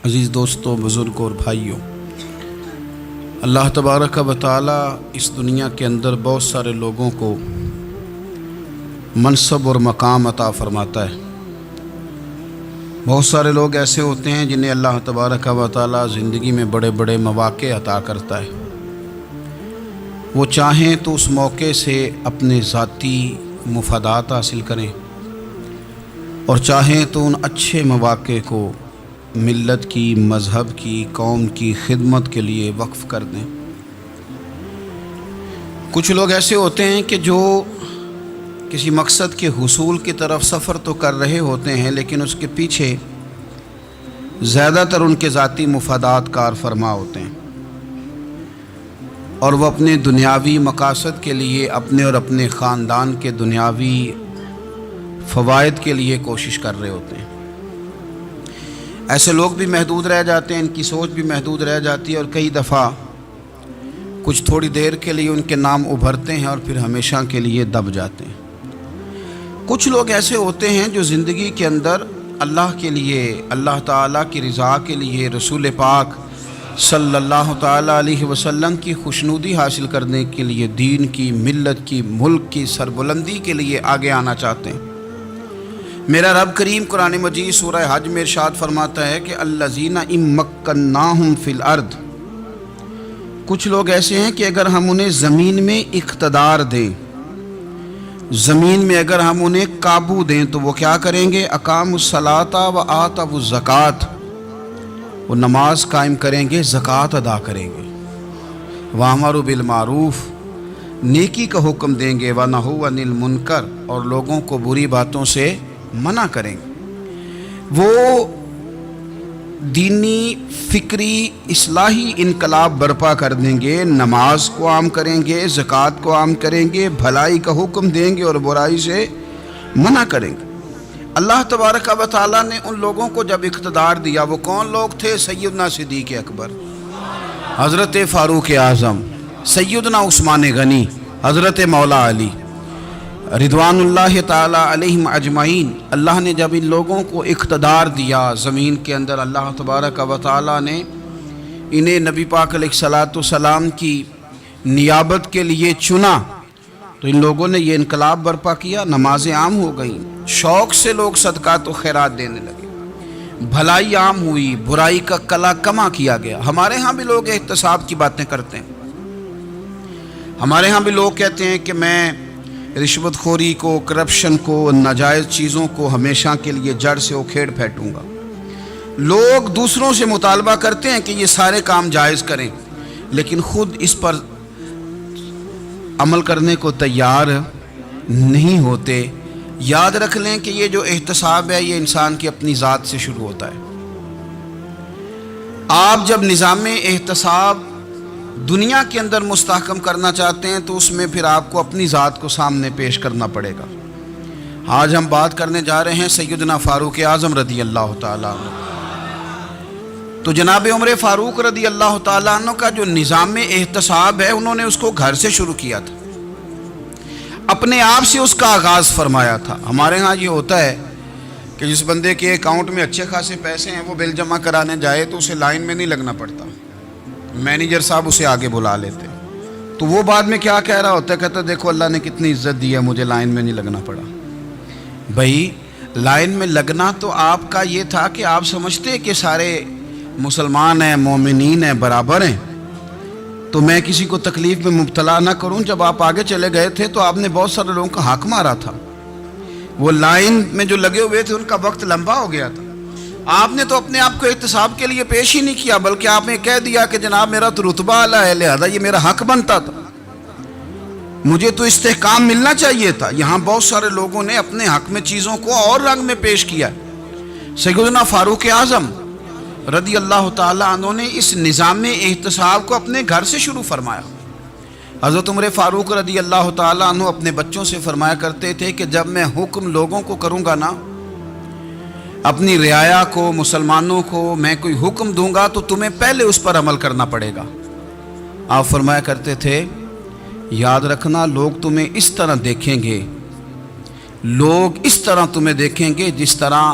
عزیز دوستوں، بزرگوں اور بھائیوں، اللہ تبارک و تعالی اس دنیا کے اندر بہت سارے لوگوں کو منصب اور مقام عطا فرماتا ہے۔ بہت سارے لوگ ایسے ہوتے ہیں جنہیں اللہ تبارک و تعالی زندگی میں بڑے بڑے مواقع عطا کرتا ہے۔ وہ چاہیں تو اس موقع سے اپنے ذاتی مفادات حاصل کریں اور چاہیں تو ان اچھے مواقع کو ملت کی، مذہب کی، قوم کی خدمت کے لیے وقف کر دیں۔ کچھ لوگ ایسے ہوتے ہیں کہ جو کسی مقصد کے حصول کی طرف سفر تو کر رہے ہوتے ہیں، لیکن اس کے پیچھے زیادہ تر ان کے ذاتی مفادات کار فرما ہوتے ہیں اور وہ اپنے دنیاوی مقاصد کے لیے، اپنے اور اپنے خاندان کے دنیاوی فوائد کے لیے کوشش کر رہے ہوتے ہیں۔ ایسے لوگ بھی محدود رہ جاتے ہیں، ان کی سوچ بھی محدود رہ جاتی ہے، اور کئی دفعہ کچھ تھوڑی دیر کے لیے ان کے نام ابھرتے ہیں اور پھر ہمیشہ کے لیے دب جاتے ہیں۔ کچھ لوگ ایسے ہوتے ہیں جو زندگی کے اندر اللہ کے لیے، اللہ تعالیٰ کی رضا کے لیے، رسول پاک صلی اللہ تعالیٰ علیہ وسلم کی خوشنودی حاصل کرنے کے لیے، دین کی، ملت کی، ملک کی سربلندی کے لیے آگے آنا چاہتے ہیں۔ میرا رب کریم قرآن مجید سورہ حج میں ارشاد فرماتا ہے کہ الذین ان مکناہم فی الارض، کچھ لوگ ایسے ہیں کہ اگر ہم انہیں زمین میں اقتدار دیں، زمین میں اگر ہم انہیں قابو دیں تو وہ کیا کریں گے؟ اقاموا الصلاۃ و آتوا الزکوٰۃ، وہ نماز قائم کریں گے، زکوٰۃ ادا کریں گے، وامروا بالمعروف، نیکی کا حکم دیں گے، ونہوا عن المنکر، اور لوگوں کو بری باتوں سے منع کریں گے۔ وہ دینی، فکری، اصلاحی انقلاب برپا کر دیں گے، نماز کو عام کریں گے، زکوٰۃ کو عام کریں گے، بھلائی کا حکم دیں گے اور برائی سے منع کریں گے۔ اللہ تبارک و تعالیٰ نے ان لوگوں کو جب اقتدار دیا، وہ کون لوگ تھے؟ سیدنا صدیق اکبر، حضرت فاروق اعظم، سیدنا عثمان غنی، حضرت مولا علی رضوان اللہ تعالیٰ علیہم اجمعین۔ اللہ نے جب ان لوگوں کو اقتدار دیا زمین کے اندر، اللہ تبارک و تعالیٰ نے انہیں نبی پاک علیہ الصلاۃ والسلام کی نیابت کے لیے چنا، تو ان لوگوں نے یہ انقلاب برپا کیا، نمازیں عام ہو گئیں، شوق سے لوگ صدقات و خیرات دینے لگے، بھلائی عام ہوئی، برائی کا کلا کما کیا گیا۔ ہمارے ہاں بھی لوگ احتساب کی باتیں کرتے ہیں، ہمارے ہاں بھی لوگ کہتے ہیں کہ میں رشوت خوری کو، کرپشن کو، ناجائز چیزوں کو ہمیشہ کے لیے جڑ سے اکھیڑ پھینٹوں گا۔ لوگ دوسروں سے مطالبہ کرتے ہیں کہ یہ سارے کام جائز کریں، لیکن خود اس پر عمل کرنے کو تیار نہیں ہوتے۔ یاد رکھ لیں کہ یہ جو احتساب ہے، یہ انسان کی اپنی ذات سے شروع ہوتا ہے۔ آپ جب نظام احتساب دنیا کے اندر مستحکم کرنا چاہتے ہیں تو اس میں پھر آپ کو اپنی ذات کو سامنے پیش کرنا پڑے گا۔ آج ہم بات کرنے جا رہے ہیں سیدنا فاروق اعظم رضی اللہ تعالیٰ عنہ۔ تو جناب عمر فاروق رضی اللہ تعالیٰ عنہ کا جو نظام احتساب ہے، انہوں نے اس کو گھر سے شروع کیا تھا، اپنے آپ سے اس کا آغاز فرمایا تھا۔ ہمارے ہاں یہ ہوتا ہے کہ جس بندے کے اکاؤنٹ میں اچھے خاصے پیسے ہیں، وہ بل جمع کرانے جائے تو اسے لائن میں نہیں لگنا پڑتا، مینیجر صاحب اسے آگے بلا لیتے، تو وہ بعد میں کیا کہہ رہا ہوتا ہے؟ کہتا دیکھو اللہ نے کتنی عزت دی ہے، مجھے لائن میں نہیں لگنا پڑا۔ بھائی لائن میں لگنا تو آپ کا یہ تھا کہ آپ سمجھتے کہ سارے مسلمان ہیں، مومنین ہیں، برابر ہیں، تو میں کسی کو تکلیف میں مبتلا نہ کروں۔ جب آپ آگے چلے گئے تھے تو آپ نے بہت سارے لوگوں کا حق مارا تھا، وہ لائن میں جو لگے ہوئے تھے ان کا وقت لمبا ہو گیا تھا۔ آپ نے تو اپنے آپ کو احتساب کے لیے پیش ہی نہیں کیا، بلکہ آپ نے کہہ دیا کہ جناب میرا تو رتبہ اعلیٰ ہے، لہذا یہ میرا حق بنتا تھا، مجھے تو استحکام ملنا چاہیے تھا۔ یہاں بہت سارے لوگوں نے اپنے حق میں چیزوں کو اور رنگ میں پیش کیا۔ سیدنا فاروق اعظم رضی اللہ تعالیٰ عنہ نے اس نظام احتساب کو اپنے گھر سے شروع فرمایا۔ حضرت عمر فاروق رضی اللہ تعالیٰ عنہ اپنے بچوں سے فرمایا کرتے تھے کہ جب میں حکم لوگوں کو کروں گا نا، اپنی رعایا کو، مسلمانوں کو میں کوئی حکم دوں گا تو تمہیں پہلے اس پر عمل کرنا پڑے گا۔ آپ فرمایا کرتے تھے یاد رکھنا، لوگ تمہیں اس طرح دیکھیں گے، لوگ اس طرح تمہیں دیکھیں گے جس طرح